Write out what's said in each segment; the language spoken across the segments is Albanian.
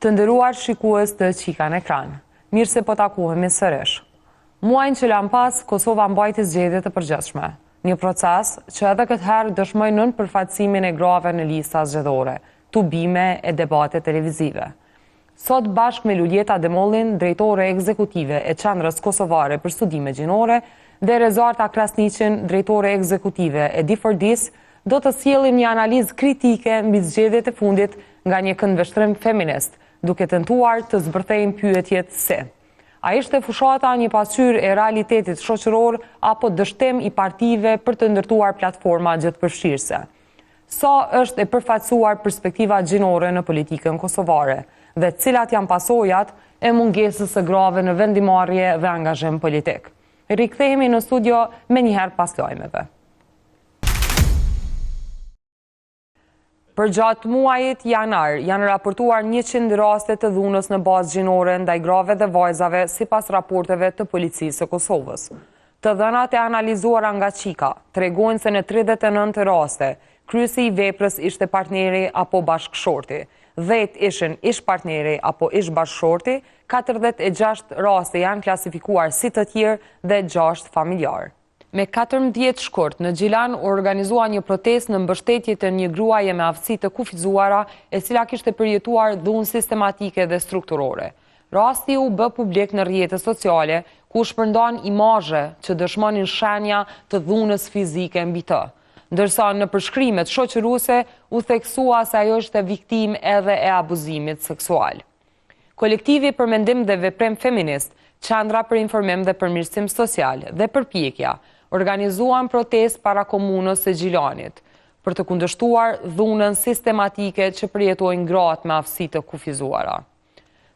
Të nderuar shikues të Qika në ekran, mirë se po takohemi sërish. Muajin që lan pas, Kosova mbajti zgjedhje të përgjithshme, një proces që edhe këtë herë dëshmoi nën përfaqësimin e grave në lista zgjedhore, tubime e debate televizive. Sot bashkë me Luljeta Demollin, drejtore ekzekutive e Qendrës Kosovare për Studime Gjinore, dhe Rezarta Krasniqin, drejtore ekzekutive e DFORDIS, do të sjellim një analizë kritike mbi zgjedhjet e fundit nga një këndvështrim feminist, duke tentuar të zbërthejnë pyetjet se: a ishte fushata një pasqyrë e realitetit shoqëror apo dështim i partive për të ndërtuar platforma gjithëpërfshirëse? Sa është e përfaqësuar perspektiva gjinore në politikën kosovare dhe cilat janë pasojat e mungesës së grave në vendimarrje dhe angazhim politik? Rikthehemi në studio me njëherë pas lajmeve. Për gjatë muajit janar janë raportuar 100 raste të dhunës në bazë gjinore ndaj grave dhe vajzave sipas raporteve të policisë së Kosovës. Të dhënat e analizuara nga Qika tregojnë se në 39 raste kryesi i veprës ishte partneri apo bashkëshorti, 10 ishin ish partneri apo ish bashkëshorti, 46 raste janë klasifikuar si të tjerë dhe 6 familjar. Me 14 shkurt në Gjilan u organizua një protestë në mbështetje të një gruaje me aftësi të kufizuara, e cila kishte përjetuar dhunë sistematike dhe strukturore. Rasti u bë publik në rrjetet sociale, ku shpërndan imazhe që dëshmonin shenja të dhunës fizike mbi të, ndërsa në përshkrimet shoqëruese u theksua se ajo ishte viktimë edhe e abuzimit seksual. Kolektivi për mendim dhe veprim feminist, Qendra për informim dhe përmirësim social dhe Përpjekja organizuan protestë para komunës së Gjilanit për të kundërshtuar dhunën sistematike që përjetojnë gratë me aftësi të kufizuara.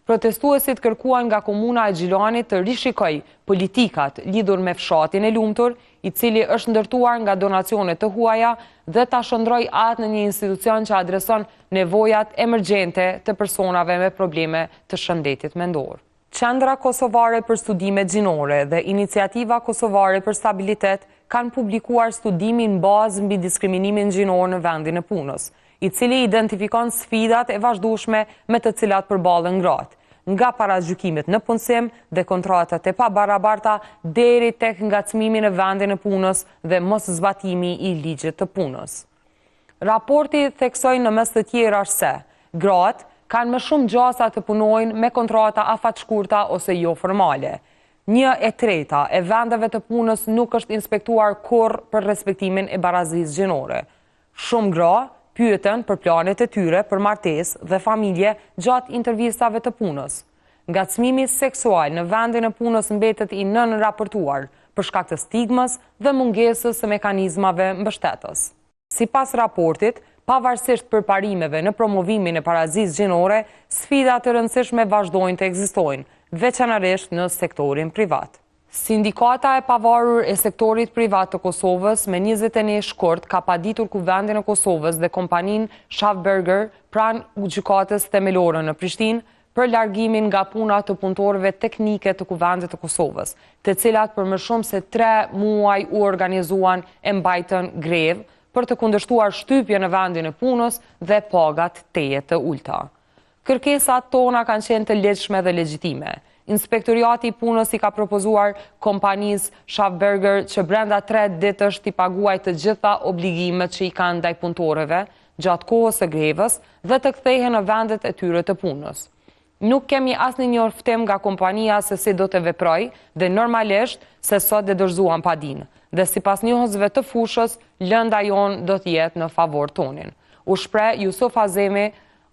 Protestuesit kërkuan nga komuna e Gjilanit të rishikojë politikat lidhur me fshatin e lumtur, i cili është ndërtuar nga donacione të huaja, dhe ta shndrojë atë në një institucion që adreson nevojat emergjente të personave me probleme të shëndetit mendor. Qendra Kosovare për Studime Gjinore dhe Iniciativa Kosovare për Stabilitet kanë publikuar studimin bazë mbi diskriminimin gjinor në vendin e punës, i cili identifikon sfidat e vazhdueshme me të cilat përballen gratë, nga paragjykimet në punësim dhe kontratat e pabarabarta deri tek ngacmimi në vendin e punës dhe mos zbatimi i ligjit të punës. Raporti theksoi në mes të tjerash se gratë kanë më shumë gjasa të punojnë me kontrata afatshkurta ose jo formale. 1/3 e vendeve të punës nuk është inspektuar kurrë për respektimin e barazisë gjinore. Shumë gra pyeten për planet e tyre për martesë dhe familje gjatë intervistave të punës. Ngacmimi seksual në vendin e punës mbetet i nënraportuar për shkak të stigmës dhe mungesës së mekanizmave mbështetës. Sipas raportit, pavarësisht përparimeve në promovimin e barazisë gjinore, sfida të rëndësishme vazhdojnë të ekzistojnë, veçanërisht në sektorin privat. Sindikata e pavarur e sektorit privat të Kosovës me 21 shkurt ka paditur Kuvendin e Kosovës dhe kompaninë Schaffberger pranë gjykatës themelore në Prishtinë për largimin nga puna të punëtorëve teknike të Kuvendit të Kosovës, të cilat për më shumë se 3 muaj u organizuan e mbajtën grevë për të kundërshtuar shtypje në vendin e punës dhe pagat teje të ulta. Kërkesat tona kanë qenë të lehtëshme dhe legjitime. Inspektoriati i punës i ka propozuar kompanisë Schaffberger që brenda 3 ditësh t'i paguajë të gjitha obligimet që i kanë ndaj punëtorëve gjatë kohës së grevës dhe të kthehen në vendet e tyre të punës. Nuk kemi asnjë njoftim nga kompania se si do të veprojë dhe normalisht se sot dorëzuan padinë. Dhe sipas njohësve të fushës, lënda jonë do të jetë në favor tonin. U shpreh Jusuf Azemi,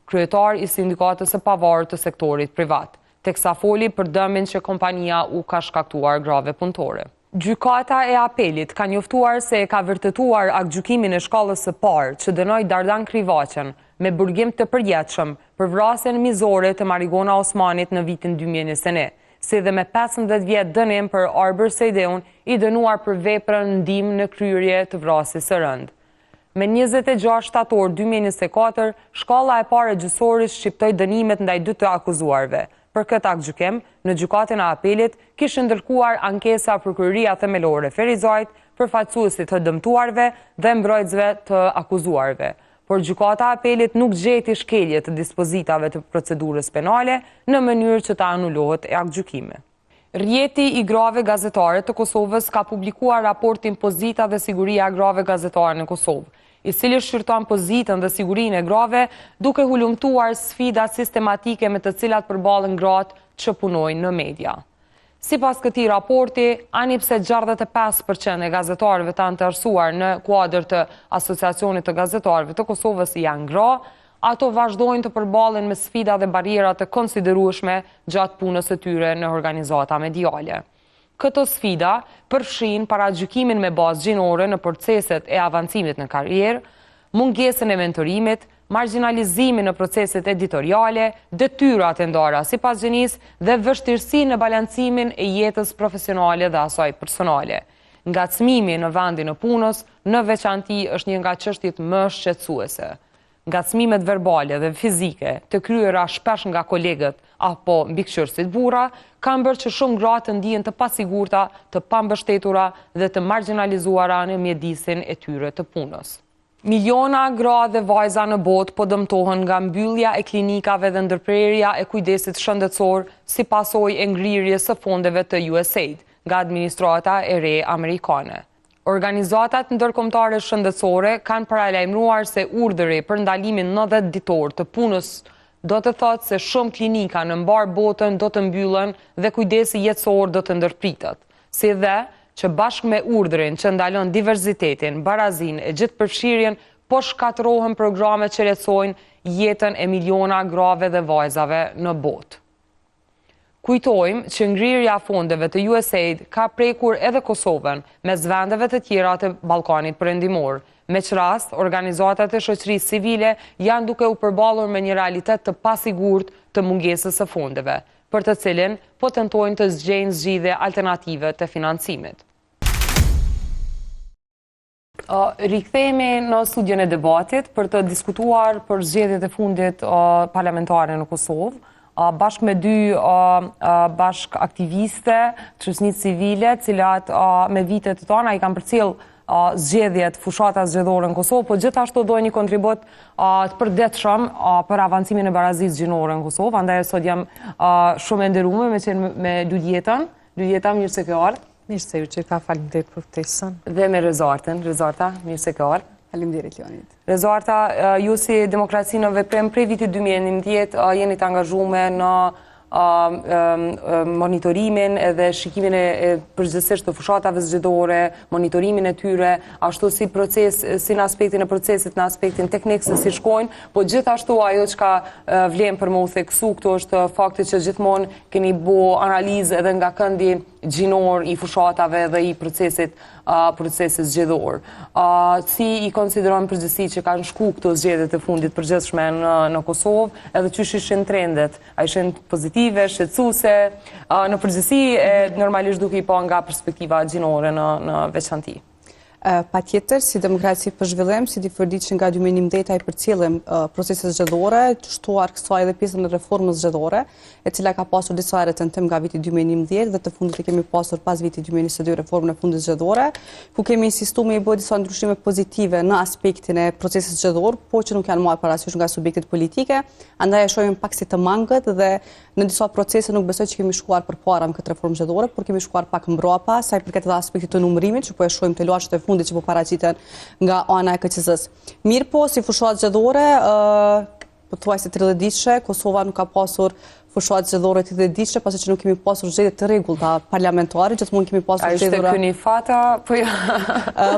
kryetar i sindikatës së pavarur të sektorit privat, teksa foli për dëmin që kompania u ka shkaktuar grave punëtore. Gjykata e apelit ka njoftuar se e ka vërtetuar aktgjykimin e shkallës së parë që dënoi Dardan Krivaqen me burgim të përjetshëm për vrasjen mizore të Marigona Osmanit në vitin 2021. Si dhe me 15 vjet dënim për Arber Sejdeun, i dënuar për veprën ndihmë në kryerje të vrasjes së rënd. Me 26 shtator 2024, shkalla e parë e gjyqësoris shqiptoi dënimet ndaj 2 të akuzuarve. Për këtë aktgjykim, në gjykatën e apelit kishin ndërkuar ankesa prokuroria themelore Ferizajt, përfaqësuesit të dëmtuarve dhe mbrojtësve të akuzuarve. por gjykata e apelit nuk gjeti shkelje të dispozitave të procedurës penale në mënyrë që ta anulohet e aktgjykimi. Rjeti i grave gazetare të Kosovës ka publikuar raportin Pozita dhe siguria e grave gazetare në Kosovë, i cili shqyrton pozitën dhe sigurinë e grave duke hulumtuar sfida sistematike me të cilat përballen gratë që punojnë në media. Sipas këtij raporti, ani pse 65% e gazetarëve të anëtarësuar në kuadër të Asociacionit të Gazetarëve të Kosovës janë gra, ato vazhdojnë të përballen me sfida dhe barriera të konsiderueshme gjatë punës së tyre në organizata mediale. Këto sfida përfshin paragjykimin me bazë gjinore në proceset e avancimit në karrierë, mungesën e mentorimit, marginalizimin në proceset editoriale, detyrat e ndara sipas gjinisë dhe vështirësi në balancimin e jetës profesionale dhe asaj personale. Ngacmimi në vendin e punës, në veçanti, është një nga çështjet më shqetësuese. Ngacmimet verbale dhe fizike të kryera shpesh nga kolegët apo mbikëqyrësit burra kanë bërë që shumë gra të ndihen të pasigurta, të pambështetura dhe të marginalizuara në mjedisin e tyre të punës. Miliona gra dhe vajza në botë po dëmtohen nga mbyllja e klinikave dhe ndërprerja e kujdesit shëndetësor si pasojë e ngrirjes së fondeve të USAID nga administrata e re amerikane. Organizatat ndërkombëtare shëndetësore kanë paralajmëruar se urdhri për ndalimin 90 ditor të punës do të thotë se shumë klinika në mbar botën do të mbyllen dhe kujdesi jetësor do të ndërpritet, si dhe që bashkë me urdhrin që ndalon diverzitetin, barazinë e gjithëpërfshirjen, po shkatërrohen programe që lehtësojnë jetën e miliona grave dhe vajzave në botë. Kujtojmë që ngrirja fondeve të USAID ka prekur edhe Kosovën mes vendeve të tjera të Ballkanit Perëndimor. Me që rast, organizatat e shoqërisë civile janë duke u përballur me një realitet të pasigurt të mungesës së fondeve, për të cilin po tentojnë të zgjejnë zgjidhje alternative të financimit. Rikthehemi në studion e debatit për të diskutuar për zgjedhjet e fundit parlamentare në Kosovë. Bashkë me dy bashkë aktiviste, shoqërisë civile, cilat me vitet të tona i kanë përcjell zgjedhjet, fushata zgjedhore në Kosovë, po gjithashtu do një kontribut të përditshëm për avancimin e barazisë gjinore në Kosovë. Andaj sot jam shumë e nderuar me Luljetën. Luljeta, mirë se ke ardhur. Mirë se ju që ka faleminderit për ftesën. Dhe me Rezartën. Rezarta, mirë se ke ardhur. Faleminderit Leonid. Rezarta, ju si Demokraci në Veprem prej vitit 2011 jeni të angazhuar në monitorimin edhe shikimin e përgjithsisht të fushatave zgjedhore, monitorimin e tyre, ashtu si proces, si në aspektin e procesit, në aspektin teknik se si shkojnë, po gjithashtu ajo që ka vlen për më u theksu këtu është fakti që gjithmonë keni bu analizë edhe nga këndi gjinor i fushatave dhe i procesit zgjedhor. Si i konsiderojmë përgjithësi që kanë shku këto zgjedhjet e fundit përgjithshme në Kosovë, edhe çysh ishin trendet, a ishin pozitive, shqetësuese, në përgjithësi normalisht duke i pa nga perspektiva gjinore në veçanti. Patjetër, si Demokraci për Zhvillim, si di përdiq që nga 2011 i përcjellim proceset zgjedhore, shtuar kësaj edhe pjesën e reformës zgjedhore, e cila ka pasur disa tentim nga viti 2011 dhe të fundit e kemi pasur pas viti 2022 reformën e fundit zgjedhore, ku kemi insistuar me i bërë disa ndryshime pozitive në aspektin e procesit zgjedhor, po që nuk janë marrë parasysh nga subjektet politike, andaj e shohim pak si të mangët dhe në disa procese nuk besoj që kemi shkuar përpara me këtë reformë zgjedhore, por kemi shkuar pak mbrapa, sa i përket edhe aspektit të numërimit, që po e shohim të luajtë e fundit që po paraqiten nga ana e KQZ-s. Mirë po, si fushat zgjedhore, pothuajse 30 ditëshe, Kosova nuk ka pasur fushat zgjedhore të 30 ditëshe, pasi që nuk kemi pasur zgjedhje të rregullta parlamentare, gjithmonë kemi pasur zgjedhura. A ishte këni fata, po jo?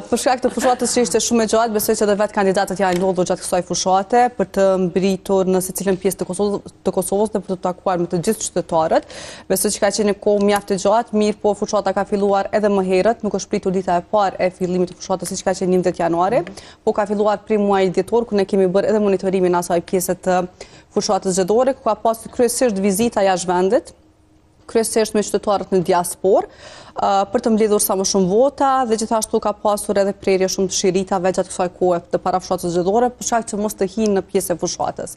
Për shkak të fushatës që ishte shumë e gjatë, besoj se edhe vetë kandidatët janë ndodhur gjatë kësaj fushate për të mbritur në secilën pjesë të Kosovës dhe për të takuar me të gjithë qytetarët. Besoj që ka qenë një kohë mjaft e gjatë, mirë po fushata ka filluar edhe më herët, nuk është pritur dita e parë e fillimit të fushatës siç ka qenë 11 janari, po ka filluar prej muajit dhjetor, ku ne kemi bërë edhe monitorimin asaj pjese të fushatës zgjedhore, ku ka pasur kryesisht vizita jashtë vendit, kryesisht me qytetarët në diasporë, për të mbledhur sa më shumë vota dhe gjithashtu ka pasur edhe prerje shumë të shiritave gjatë kësaj kohe të parafushatës zgjedhore për shkak që mos të hinë në pjesë e fushatës.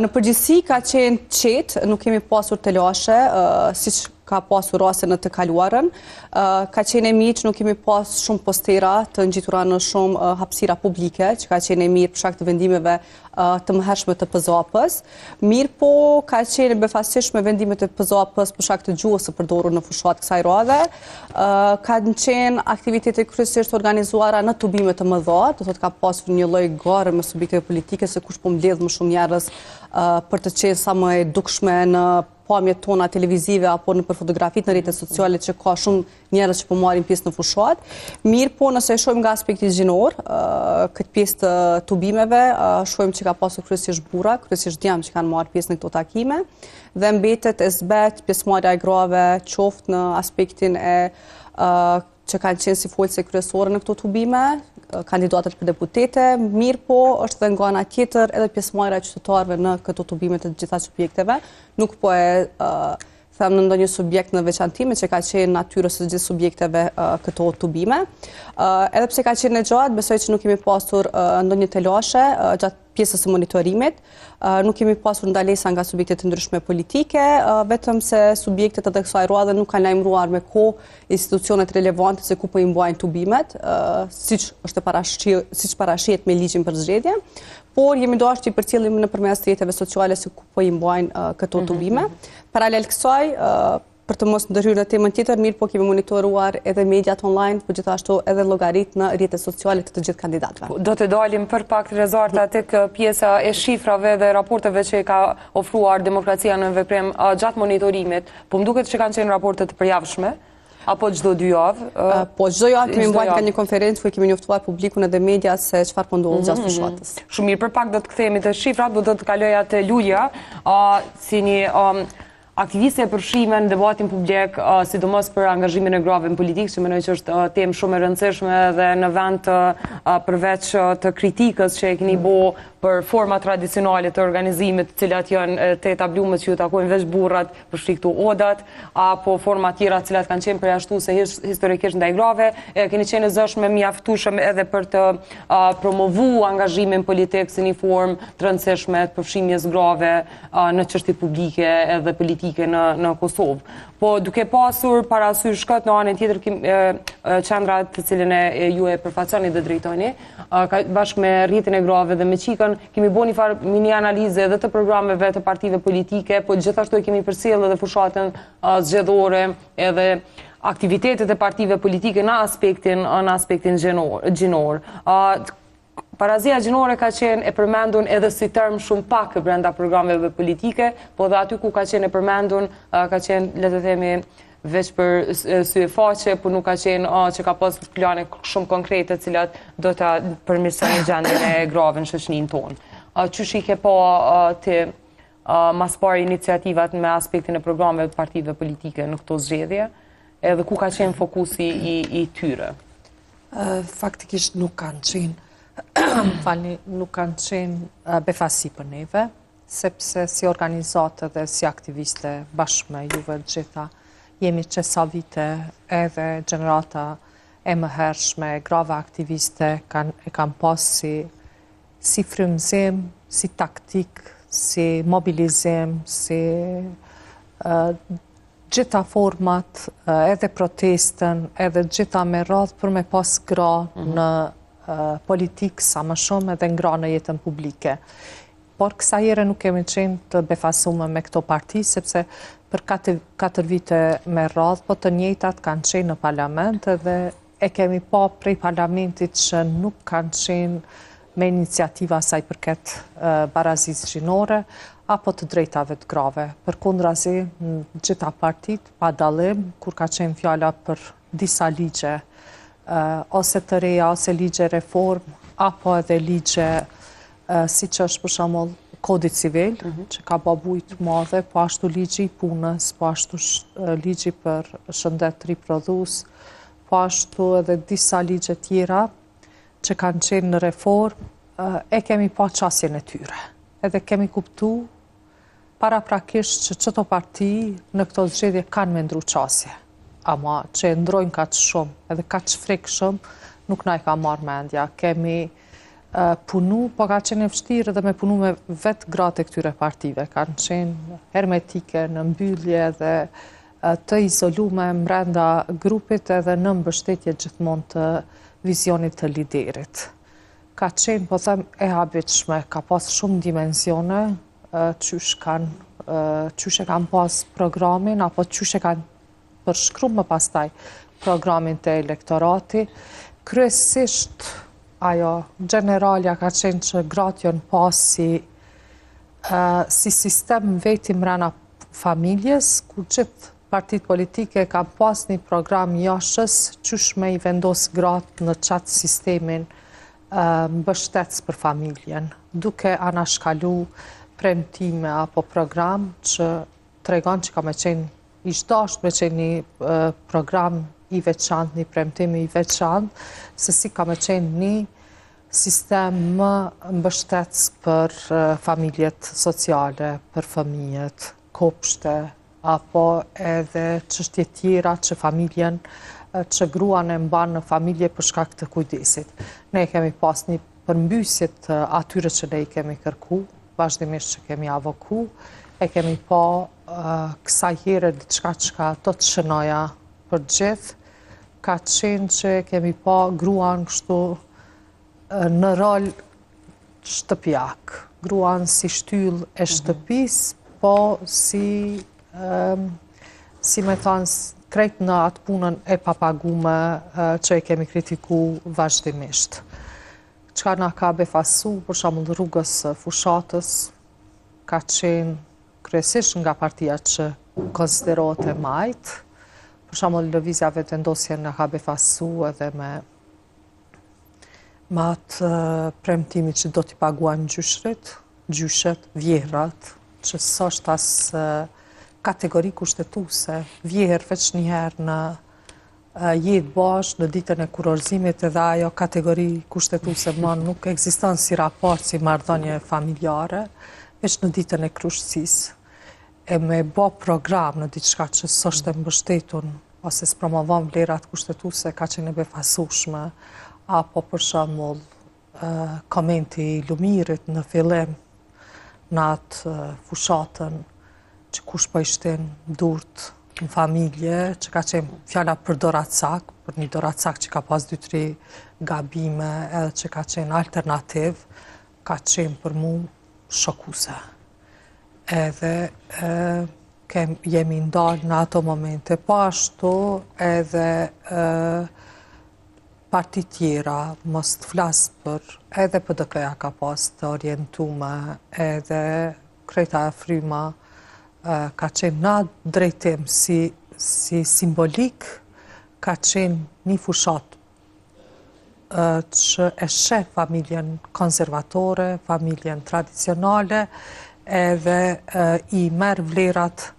Në përgjithësi ka qenë qetë, nuk kemi pasur të lashe, siç ka pasur raste në të kaluarën. Ka qenë e mirë që nuk kemi pas shumë postera të ngjitura në shumë hapësira publike, që ka qenë e mirë për shkak të vendimeve të mëhershme të PZAP-s. Mirë po ka qenë befasishme vendimet e PZAP-s për shkak të gjuhës së përdorur në fushat kësaj radhe. Kanë qenë aktivitete kryesisht organizuara në tubime të mëdha, do thotë ka pasur një lloj gare me subjekteve politike se kush po mbledh më shumë njerëz për të qenë sa më e dukshme në pamjet tona televizive apo në për fotografit në rrjetet sociale që ka shumë njerëz që po marrin pjesë në fushat. Mirë po nëse shohim nga aspekti gjinor, këtë pjesë të tubimeve, shohim që ka pasur kryesisht burra, kryesisht djem që kanë marrë pjesë në këto takime dhe mbetet e zbet pjesëmarrja e grave qoftë në aspektin e që kanë qenë si folëse kryesore në këto tubime, kandidatët për deputete, mirë po është dhe nga ana tjetër edhe pjesëmarrja e qytetarëve në këto tubime të gjitha subjekteve, nuk po e them në ndonjë subjekt në veçantime që ka qenë natyrës së gjithë subjekteve këto tubime. Edhe pse ka qenë e gjatë, besoj që nuk kemi pasur ndonjë telashe gjatë pjesës së monitorimit, nuk kemi pasur ndalesa nga subjektet të ndryshme politike, vetëm se subjektet edhe kësaj radhe nuk kanë lajmëruar me kohë institucionet relevante se ku po i mbajnë tubimet, siç parashihet me ligjin për zgjedhje, por jemi dashur të përcjellim nëpërmes rrjeteve sociale se ku po i mbajnë këto tubime. Paralel kësaj, për të mos ndërhyrë në temën tjetër, mirë po kemi monitoruar edhe mediat online, por gjithashtu edhe llogarit në rrjetet sociale të gjithë kandidatëve. Do të dalim për pak të rezarta tek pjesa e shifrave dhe raporteve që ka ofruar Demokracia në veprim gjatë monitorimit, po më duket që kanë qenë raporte të përjavshme. Apo çdo 2 javë? Po çdo javë kemi mbajtur ka një konferencë ku kemi njoftuar publikun edhe mediat se çfarë po ndodh gjatë fushatës. Shumë mirë, për pak do të kthehemi te shifrat, do të kaloja te Lulja, si një aktiviste e përfshime në debatin publik, sidomos për angazhimin e grave në politikë, që mendoj që është temë shumë e rëndësishme dhe në vend përveç të kritikës që e keni bo për forma tradicionale të organizimit, të cilat janë të etablume që ju takojnë veç burrat për shiktu odat, apo forma tjera të cilat kanë qenë përjashtuese historikisht ndaj grave, keni qenë e zëshme mjaftueshëm edhe për të promovu angazhimin politik si një formë të rëndësishme të përfshimjes grave në çështje publike edhe politike në Kosovë. Po duke pasur parasysh këtë në anën tjetër qendra të cilën ju e përfaqësoni dhe drejtoni, bashkë me rrjetin e grave dhe me Qikën, kemi bërë një farë mini analizë edhe të programeve të partive politike, po gjithashtu e kemi përcjellë edhe fushatën zgjedhore edhe aktivitetet e partive politike në aspektin gjinor. Parazia gjinore ka qenë e përmendun edhe si term shumë pak brenda programeve politike, po dhe aty ku ka qenë e përmendun, ka qenë, le të themi, veç për sy e faqe, por nuk ka qenë që ka pas plane shumë konkrete cilat do të përmirësojnë gjendjen e grave në shoqërinë tonë. Qysh i ke pa ti mas pari iniciativat me aspektin e programeve të partive politike në këto zgjedhje, edhe ku ka qenë fokusi i tyre? Faktikisht nuk kanë qenë nuk kanë qenë befasi për neve, sepse si organizatë dhe si aktiviste bashkë me juve gjitha, jemi që sa vite edhe gjenerata e mëhershme, grave aktiviste e kanë pas si frymëzim, si taktik, si mobilizim, si gjitha format, edhe protestën, edhe gjitha me radhë për me pas gra në politikë sa më shumë edhe ngra në jetën publike. Por kësa jere nuk kemi qenë të befasume me këto parti, sepse për 4 vite me radhë, po të njëjtat kanë qenë në parlament dhe e kemi pa prej parlamentit që nuk kanë qenë me iniciativa saj përket barazisë gjinore, apo të drejtave të grave. Për kundrazi, në gjitha partit, pa dallim, kur ka qenë fjala për disa ligje, ose të reja, ose ligje reform, apo edhe ligje, si që është për shembull Kodi Civil, që ka babujt madhe, po ashtu ligji i punës, po ashtu ligji për shëndet riprodhues, po ashtu edhe disa ligje tjera që kanë qenë në reform, e kemi pa qasjen e tyre. Edhe kemi kuptu paraprakisht që çdo parti në këto zgjedhje kanë me ndru qasje. ama që e ndrojnë kaq shumë edhe kaq frikshëm nuk na i ka marrë mendja. Kemi punu, po ka qenë e vështirë dhe me punu me vetë gratë e këtyre partive. Kanë qenë hermetike në mbyllje dhe të izolume mbrenda grupit edhe në mbështetje gjithmonë të vizionit të liderit. Ka qenë, po them, e habitshme, ka pas shumë dimensione, qysh e kanë pas programin, apo qysh e kanë përshkru më pastaj programin të elektorati. Kryesisht, ajo, generalja ka qenë që gratë janë pas si sistem veti mrena familjes, ku gjithë partit politike ka pas një program jashës qysh me i vendos gratë në qatë sistemin mbështets për familjen, duke anashkalu premtime apo program që tregon që ka me qenë ishdasht me qenë një program i veçantë, një premtimi i veçantë, se si ka me qenë një sistem më mbështets për familjet sociale, për fëmijët, kopshte, apo edhe çështje tjera që familjen, që gruan e mban në familje për shkak të kujdesit. Ne kemi pas një përmbysje të atyre që ne i kemi kërku, vazhdimisht që kemi avoku, e kemi pa kësaj here diçka që do të shënoja për gjithë, ka qenë që kemi pa gruan kështu në rol shtëpjak, gruan si shtyll e shtëpis, po si me thanë, krejt në atë punën e papagume që e kemi kritiku vazhdimisht. Qka na ka befasu, për shembull rrugës fushatës, ka qenë kryesisht nga partia që konsiderohet e majtë, për shembull lëvizja vetëvendosje na ka befasu edhe me atë premtimi që do t'i paguajnë gjyshet, vjerrat, që s'është as kategori kushtetuese, vjerë veç njëherë në jetë bashkë, në ditën e kurorëzimit, edhe ajo kategori kushtetuese më nuk ekziston si raport, si marrëdhënie familjare, veç në ditën e krushtësisë. E me bë program në diçka që s'është e mbështetun, ose s'promovon vlerat kushtetuese, ka qenë e befasueshme, apo për shembull komenti i Lumirit në fillim në atë fushatën që kush po i shtin durt në familje, që ka qenë fjala për doracak, për një doracak që ka pas 2-3 gabime, edhe që ka qenë alternativ, ka qenë për mu shokuse. Edhe jemi ndalë në ato momente, po ashtu edhe parti tjera, mos të flasë për, edhe PDK-ja ka pas të orientume, edhe krejta e fryma, ka qenë na drejtim si simbolik, ka qenë një fushat që e sheh familjen konservatore, familjen tradicionale, edhe i merr vlerat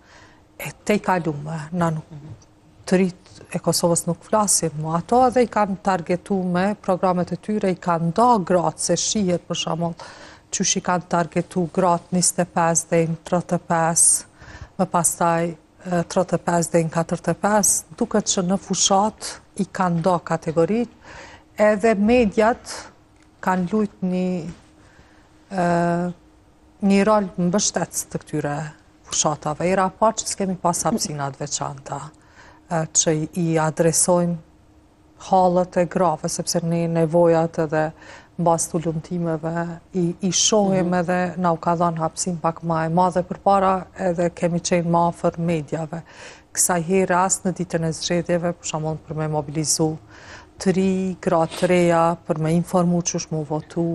e te i kalume. Na të rritë e Kosovës nuk flasin mu ato, edhe i kanë targetu me programet e tyre, i kanë da gratë se shihet për shembull, qysh i kanë targetu gratë 25 dhe 35, më pastaj 35 dhe 45, duket që në fushat i kanë da kategorit, edhe mediat kanë lujt një rol mbështets të këtyre fushatave. I raport që s'kemi pas hapësinat veçanta, që i adresojnë halët e grave, sepse ne nevojat edhe mbas të lumtimeve i shohim edhe na u ka dhënë hapësin pak më e madhe përpara, edhe kemi qenë më afër mediave. Kësaj here as në ditën e zgjedhjeve, për shembull për me mobilizu të ri, gratë të reja, për me informu ç'është mu votu,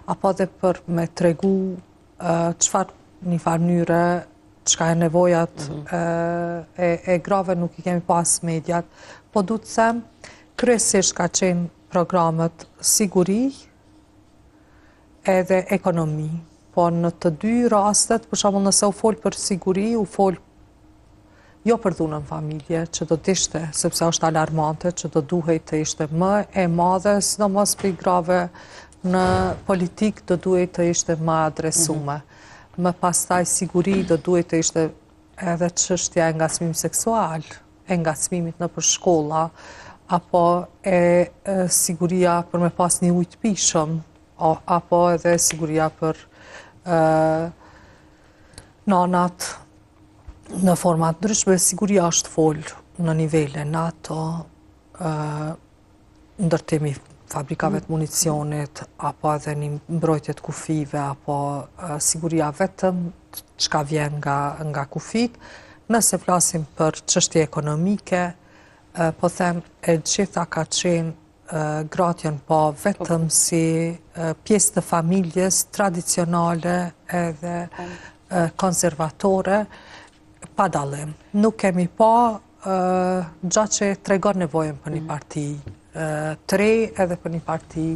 apo edhe për me tregu çfarë një farë mënyre, çka e nevojat e grave nuk i kemi pas mediat, po du të them, kryesisht ka qenë programet siguri edhe ekonomi, po në të dy rastet, për shembull nëse u fol për siguri, u fol jo për dhunën familje, që do të ishte, sepse është alarmante, që do duhej të ishte më e madhe, sidomos për grave në politik do duhej të ishte më adresume. Më pastaj siguri do duhet të ishte edhe çështja e ngacmimit seksual, e ngacmimit në për shkolla, apo e siguria për me pas një ujtë pishëm, apo edhe siguria për nanat në format ndryshme. Siguria është folë në nivele NATO, ndërtimi fabrikave të municionit, apo edhe një mbrojtjet kufive, apo siguria vetëm çka vjen nga kufit. Nëse flasim për çështje ekonomike, po them e gjitha ka qenë gratjen po vetëm si pjesë të familjes tradicionale edhe konservatore, pa dallim. Nuk kemi pa gjatë që tregon nevojën për një parti të re edhe për një parti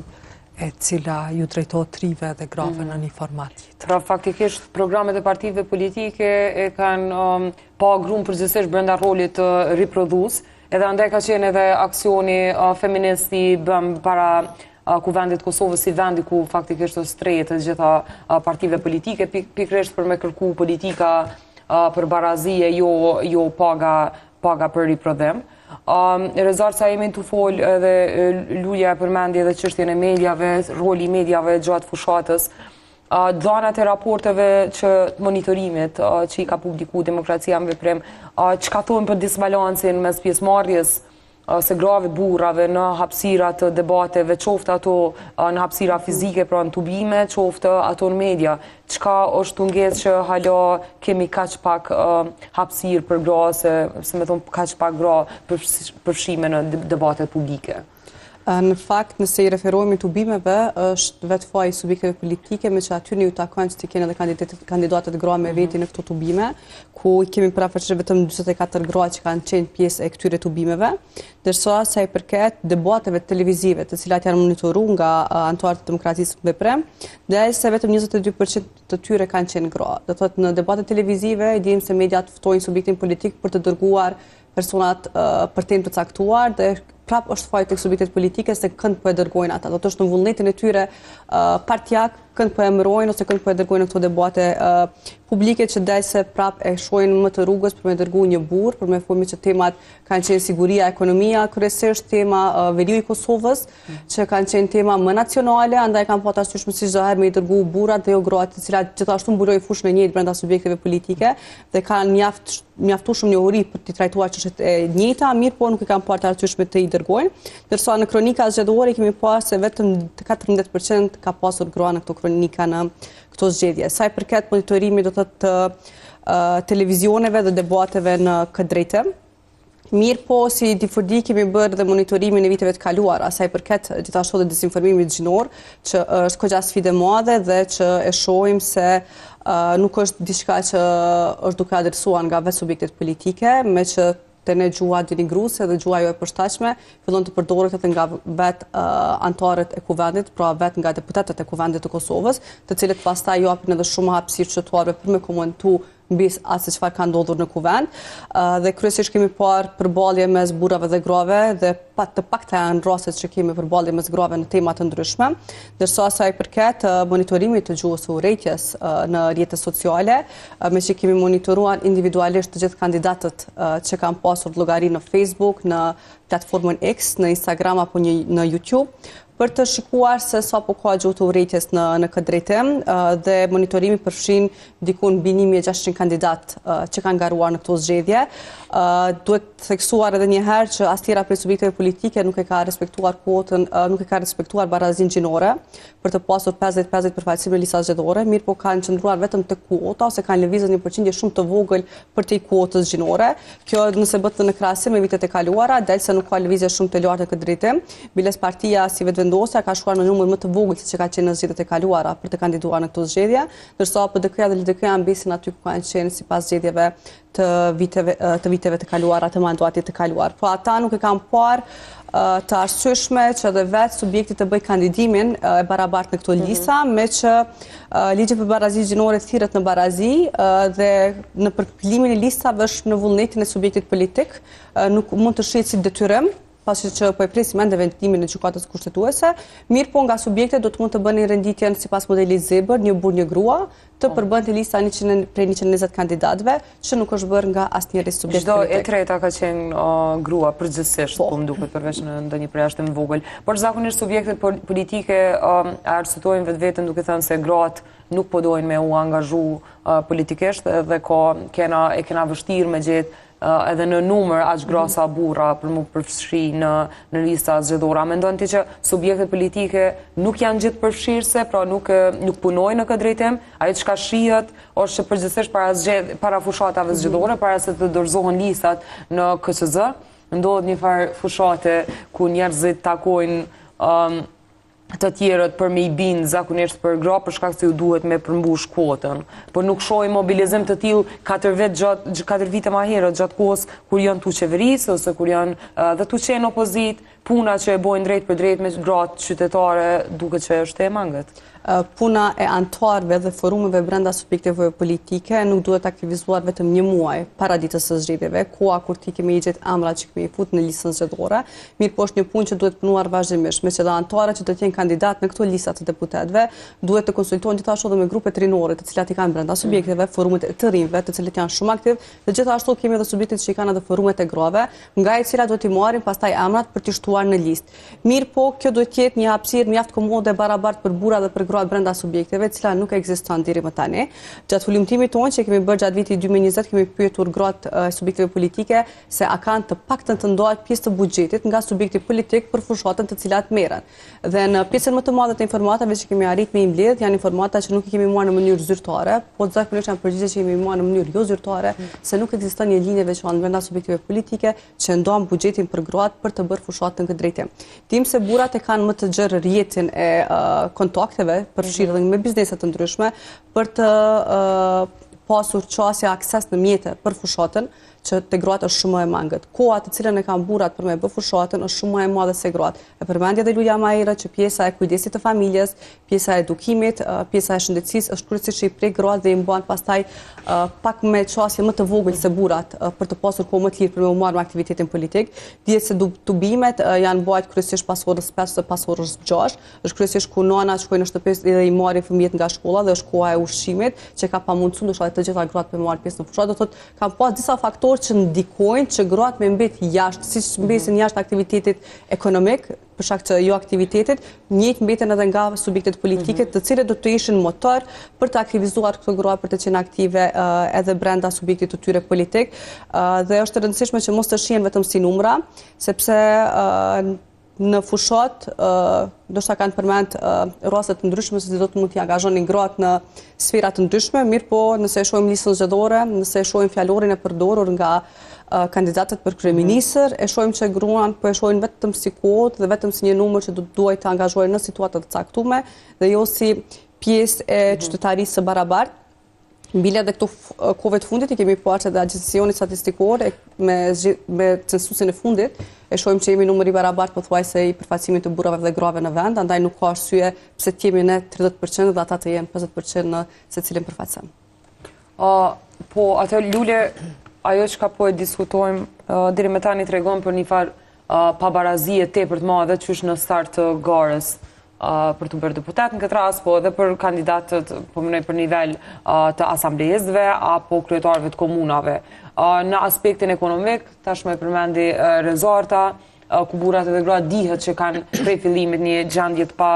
e cila ju drejtohet rive dhe grave në një format tjetër. Pra faktikisht programet e partive politike e kanë pa grumë përgjithsisht brenda rolit riprodhues, edhe andaj ka qenë edhe aksioni feminist i bëm para kuvendit Kosovës si vendi ku faktikisht është trejet e gjitha partive politike, pikërisht për me kërku politika për barazie, jo paga për riprodhim. Rezartë sa jemi të folë edhe luja e përmendje dhe çështjen e medjave, roli i medjave gjatë fushatës, dhanat e raporteve që monitorimit që i ka publiku Demokracia në Veprim, çka thonë për disbalancin mes pjesëmarrjes së grave burrave në hapësira të debateve, qoftë ato në hapësira fizike, pra në tubime, qoftë ato në media. Çka është tungesë që hala kemi kaq pak hapësirë për gra, se me thonë kaq pak gra përfshime në debatet publike? Në fakt, nëse i referohemi tubimeve, është vetë faji subjekteve politike, me që aty një u takojnë që të kene dhe kandidatët gra me veti në këto tubime, ku i kemi parafashë vetëm 24 gra që kanë qenë pjesë e këtyre tubimeve, dërsa sa i përket debateve televizive, të cilat janë monitoru nga anëtarët të Demokracisë në Veprim, dhe se vetëm 22% të tyre kanë qenë gra. Dhe thotë në debatet televizive, i dim se mediat ftojnë subjektin politik për të dërguar personat për temë të caktuar, dhe prap është faji tek subjektet politike se kënd po e dërgojnë ata. Do të është në vullnetin e tyre partijak, kënd po e emërojnë ose kënd po e dërgojnë në këto debate publike që del se prap e shojnë më të rrugës për me dërgu një burr, për me formi që temat kanë qenë siguria, ekonomia, kryesisht tema veriu i Kosovës, që kanë qenë tema më nacionale, andaj kanë pas arsyeshëm si çdo herë me i dërgu burrat dhe jo gratë, të cilat gjithashtu mbulojnë fushën e njëjtë brenda subjekteve politike dhe kanë mjaftueshëm njohuri për të trajtuar çështjet e njëjta, mirë po nuk i kanë parë arsyeshme të i dërgojnë. Ndërsa në kronika zgjedhore kemi pasur se vetëm 14% ka pasur gra në këto kronika në këto zgjedhje. Sa i përket monitorimit do të televizioneve dhe debateve në këtë drejtim, mirë po si difurdi kemi bërë dhe monitorimin e viteve të kaluara, sa i përket gjithashtu dhe dezinformimit gjinor, që është kogja sfide madhe dhe që e shohim se nuk është diçka që është duke adresuar nga vetë subjektet politike, me që të ne gjua denigruse dhe gjua jo e përshtatshme fillon të përdoret edhe nga vetë anëtarët e kuvendit, pra vetë nga deputetët e kuvendit të Kosovës, të cilët pastaj japin edhe shumë hapësirë qytetarëve për me komentu mbi atë çfarë ka ndodhur në kuvend, dhe kryesisht kemi parë përballje mes burrave dhe grave dhe të pakta janë rastet që kemi përballje mes grave në tema të ndryshme, ndërsa sa i përket monitorimit të gjuhës së urrejtjes në rrjetet sociale, me që kemi monitoruar individualisht të gjithë kandidatët që kanë pasur llogari në Facebook, në platformën X, në Instagram apo në YouTube, për të shikuar se sa po ka gjuhë të urrejtjes në këtë drejtim, dhe monitorimi përfshin diku mbi 1600 kandidat që kanë garuar në këto zgjedhje. Duhet theksuar edhe një herë që asnjëra prej subjekteve politike nuk e ka respektuar kuotën, nuk e ka respektuar barazinë gjinore për të pasur 50-50 përfaqësim në listat zgjedhore, mirë po kanë qëndruar vetëm te kuota ose kanë lëvizur një përqindje shumë të vogël për te kuotës gjinore. Kjo nëse bëhet në krahasim me vitet e kaluara, del se nuk ka lëvizje shumë të lartë në këtë drejtim. Biles partia si vendosja ka shkuar në numër më të vogël se që ka qenë në zgjedhjet e kaluara për të kandiduar në këto zgjedhje, ndërsa PDK-ja dhe LDK-ja mbesin aty ku kanë qenë sipas zgjedhjeve të viteve të kaluara, të mandatit të kaluar. Po ata nuk e kanë parë të arsyeshme që edhe vetë subjekti të bëj kandidimin e barabartë në këto lista, me që ligji për barazi gjinore thirret në barazi dhe në përkëlimin e listave është në vullnetin e subjektit politik, nuk mund të shihet si detyrim pasi që po e presim ende vendimin e gjykatës kushtetuese, mirë po nga subjektet do të mund të bënin renditjen sipas modelit zebër, një burr një grua, të përbënte lista prej 120 kandidatëve, që nuk është bërë nga asnjëri subjekt politik. politik. Çdo e treta ka qenë grua përgjithsisht, po më duket përveç në ndonjë përjashtim vogël. Por zakonisht subjektet politike arsytojnë vetveten duke thënë se gratë nuk po dojnë me u angazhu politikisht dhe e kena vështirë me gjetë edhe në numër aq gra sa burra për mu përfshi në lista zgjedhore. Mendon ti që subjektet politike nuk janë gjithë përfshirëse, pra nuk punojnë në këtë drejtim? Ajo çka shihet është që përgjithsisht para fushatave zgjedhore, para se të dorëzohen listat në KCZ, ndodhet një farë fushate ku njerëzit takojnë të tjerët për me i bindë zakonisht për gra për shkak se ju duhet me përmbush kuotën. Por nuk shohim mobilizim të tillë 4 vite më herët gjatë kohës kur janë tu qeverisë ose kur janë dhe tu qenë opozit, puna që e bojnë drejt për drejt me gratë qytetare duket që është e mangët. Puna e antarëve dhe forumeve brenda subjekteve politike nuk duhet aktivizuar vetëm një muaj para ditës së zgjedhjeve, koha kur ti kemi i gjetë emrat që kemi i fut në listën zgjedhore, mirë po është një punë që duhet punuar vazhdimisht, me që dhe antarët që do të jenë kandidat në këto lista të deputetëve, duhet të konsultohen gjithashtu edhe me grupet rinore, të cilat i kanë brenda subjekteve, forumet të rinjve, të cilët janë shumë aktiv, dhe gjithashtu kemi edhe subjektet që i kanë edhe forumet e grave, nga i cilat do t'i marrin pastaj emrat për t'i shtuar në listë. Mirë po, kjo duhet të jetë një hapësirë mjaft komode barabartë për burra dhe për brenda subjekteve, cila nuk ekziston deri më tani. Gjatë hulumtimit tonë që kemi bërë gjatë vitit 2020, kemi pyetur gratë subjekteve politike se a kanë të paktën të ndohet pjesë të buxhetit nga subjekti politik për fushatën të cilat merren. Dhe në pjesën më të madhe të informatave që kemi arrit me i mbledh, janë informata që nuk i kemi marrë në mënyrë zyrtare, po zakonisht janë përgjigje që kemi marrë në mënyrë jo zyrtare, se nuk ekziston një linje veçantë brenda subjektive politike që ndon buxhetin për gratë për të bërë fushatën këtë drejtim. Dim se burrat e kanë më të gjerë rrjetin e kontakteve përfshirë dhe me bizneset të ndryshme për të pasur qasja akses në mjete për fushatën, që të gratë është shumë e mangët. Koha të cilën e kanë burrat për me bë fushatën është shumë e madhe se gratë. E përmendja dhe Lulja Maira që pjesa e kujdesit të familjes, pjesa e edukimit, pjesa e shëndetësisë është kryesisht i prek gratë dhe i mban pastaj pak me qasje më të vogël se burrat për të pasur kohë më të lirë për me u marrë me aktivitetin politik. Dihet se tubimet janë bajt kryesisht pas orës 5 ose pas orës 6, është kryesisht ku nana shkojnë në shtëpi dhe i marrin fëmijët nga shkolla dhe është koha e ushqimit që ka pamundsuar ndoshta të gjitha gratë për të marrë pjesë në fushatë. Do thotë kanë pas disa faktorë që ndikojnë që gratë me mbet jashtë, siç mbesin jashtë aktivitetit ekonomik, për shkak të jo aktivitetit, njëjtë mbeten edhe nga subjektet politike, të cilët do të ishin motor për të aktivizuar këto gra për të qenë aktive edhe brenda subjektit të tyre politik. Dhe është e rëndësishme që mos të shihen vetëm si numra, sepse në fushat, ndoshta kanë përmend raste të ndryshme se do të mund t'i angazhonin gratë në sfera të ndryshme, mirë po nëse e shohim listën zgjedhore, nëse e shohim fjalorin e përdorur nga kandidatët për kryeministër, e shohim që gruan po e shohin vetëm si kod dhe vetëm si një numër që duhet të angazhohen në situata të caktuara dhe jo si pjesë e qytetarisë së barabartë. Mbile dhe këto kohëve të fundit i kemi parë edhe agjencioni statistikor me censusin e fundit, e shohim që jemi numëri barabartë pothuajse i përfaqësimit të burrave dhe grave në vend, andaj nuk ka arsye pse të jemi ne 30% dhe ata të jenë 50% në secilin përfaqësim. Po atë Lule, ajo që po e diskutojmë deri më tani tregon për një farë pabarazie tepër të madhe që është në start të garës për të bërë deputet në këtë rast, po edhe për kandidatët për nivel të asamblezëve apo kryetarëve të komunave. Në aspektin ekonomik, tashmë e përmendi Rezarta, ku burrat edhe gratë dihet që kanë prej fillimit një gjendje të pa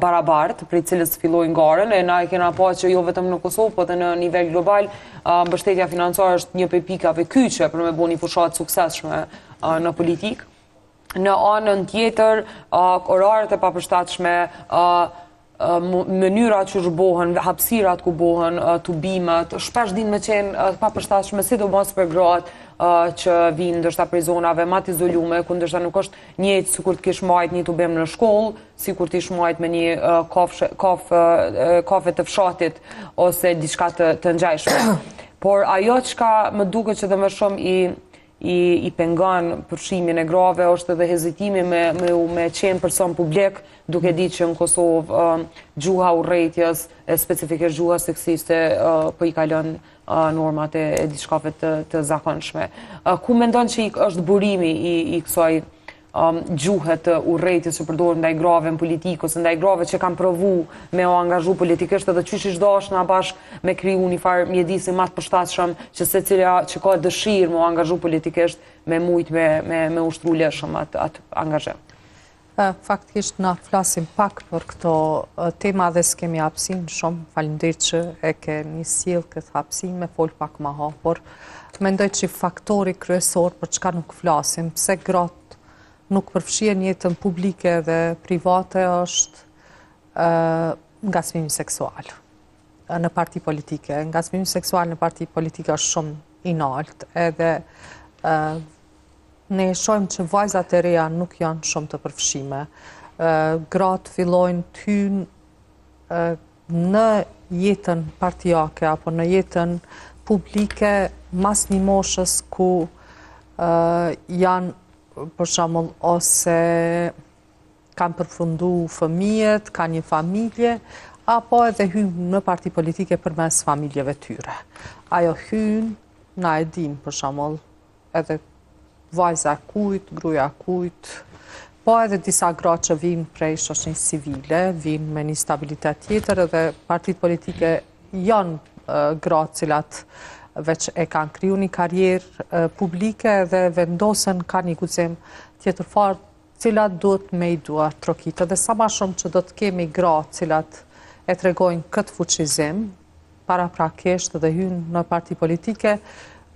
barabartë, prej cilës fillojnë garën, e na e kena pa që jo vetëm në Kosovë, po edhe në nivel global, mbështetja financare është një prej pikave kyçe për me bëni fushatë suksesshme në politikë. Në anën tjetër, orarët e papërshtatshme, mënyrat që bohen, hapësirat ku bohen, tubimet, shpesh din me qenë papërshtatshme, sidomos për gratë që vinë ndoshta prej zonave më të izolume, ku ndoshta nuk është njëjtë sikur të kish marrë një tubim në shkollë, sikur të ish marrë me një kafe të fshatit ose diçka të ngjashme. Por ajo çka më duket që dhe më shumë i pengon përshimin e grave është edhe hezitimi me qenë person publik, duke ditë që në Kosovë gjuha urrëties, specifikisht gjuha seksiste, po i kalon normat e diçkave të zakonshme. Ku mendon që është burimi i kësaj gjuhet të urrejtjes që përdoren ndaj grave në politikë ose ndaj grave që kanë provu me o angazhu politikisht edhe qysh ish dashna bashkë me kriju një farë mjedisi më të përshtatshëm që secila që ka dëshirë me o angazhu politikisht me mujt me ushtru lehshëm atë angazhim. Faktikisht na flasim pak për këto tema dhe s'kemi hapësinë shumë. Faleminderit që e ke sjell këtë hapësinë me fol pak më ha, por mendoj që faktori kryesor për çka nuk flasim, pse gratë nuk përfshihen jetën publike dhe private është ngacmimi seksual në parti politike. Ngacmimi seksual në parti politike është shumë i lartë, edhe ne shohim që vajzat e reja nuk janë shumë të përfshime. Gratë fillojnë të hyjnë në jetën partijake apo në jetën publike mas një moshës ku janë për shembull ose kanë përfundu fëmijët, kanë një familje, apo edhe hynë në parti politike përmes familjeve tyre. Ajo hynë, na e dim për shembull, edhe vajza kujt, gruaja kujt, po edhe disa gra që vinë prej shoqërisë civile, vinë me një stabilitet tjetër, edhe partitë politike janë gra cilat veç e kanë kriju një karrierë publike dhe vendosen ka një guxim tjetër fort, cilat duhet me i dua trokitë. Dhe sa ma shumë që do të kemi gra cilat e tregojnë këtë fuqizim, paraprakisht dhe hynë në parti politike,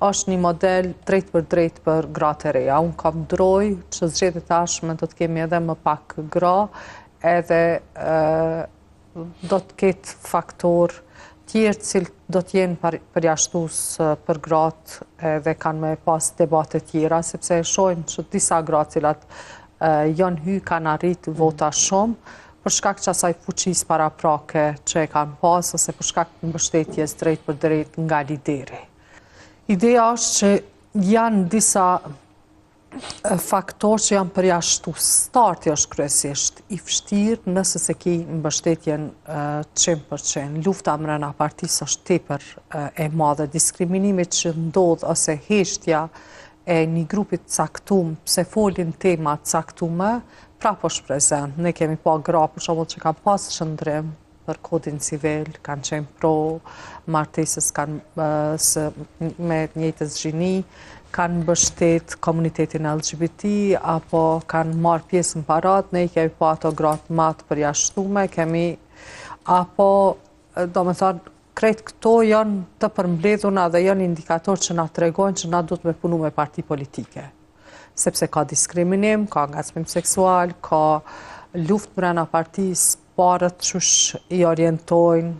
është një model drejt për gratë e reja. Unë kam droj që zgjedhjet e tashme do të kemi edhe më pak gra, edhe do të ketë faktor tjerë cilë do t'jenë përjashtues për gratë dhe kanë me pas debate tjera, sepse shohim që disa gratë cilat janë hy kanë arritë vota shumë, për shkak që asaj fuqisë paraprake që e kanë pas, ose për shkak të mbështetjes drejt për drejt nga lideri. Ideja është që janë disa faktorë që janë përjashtues. Starti është kryesisht i vështirë nëse se ki mbështetjen 100%. Lufta brenda partisë është tepër e madhe. Diskriminimi që ndodh ose heshtja e një grupit caktuar pse folin tema të caktuara, prapë është prezent. Ne kemi pa gra për shembull që kanë pas shëndrim për kodin civil, kanë qenë pro martesës me njëjtës gjini, kanë mbështet komunitetin LGBT, apo kanë marrë pjesë në parat, ne i kemi pa ato gratë matë përjashtume, apo, do me thënë, krejt këto janë të përmbledhuna dhe janë indikator që na tregojnë që na duhet me punu me parti politike. Sepse ka diskriminim, ka ngacmim seksual, ka luftë brenda partisë, parët qësh i orientojnë,